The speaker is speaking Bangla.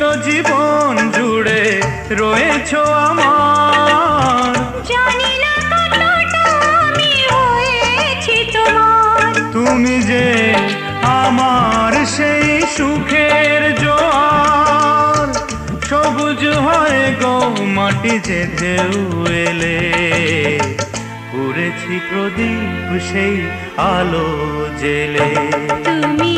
তো জীবন জুড়ে রয়েছো আমার, জানি না কতটা আমি হয়েছি তোমার। তুমি যে আমার সেই সুখের জোয়ার, সবুজ হয় গো মাটি যে ঢেউ এলে, পুড়েছি প্রদীপ সেই আলো জেলে। তুমি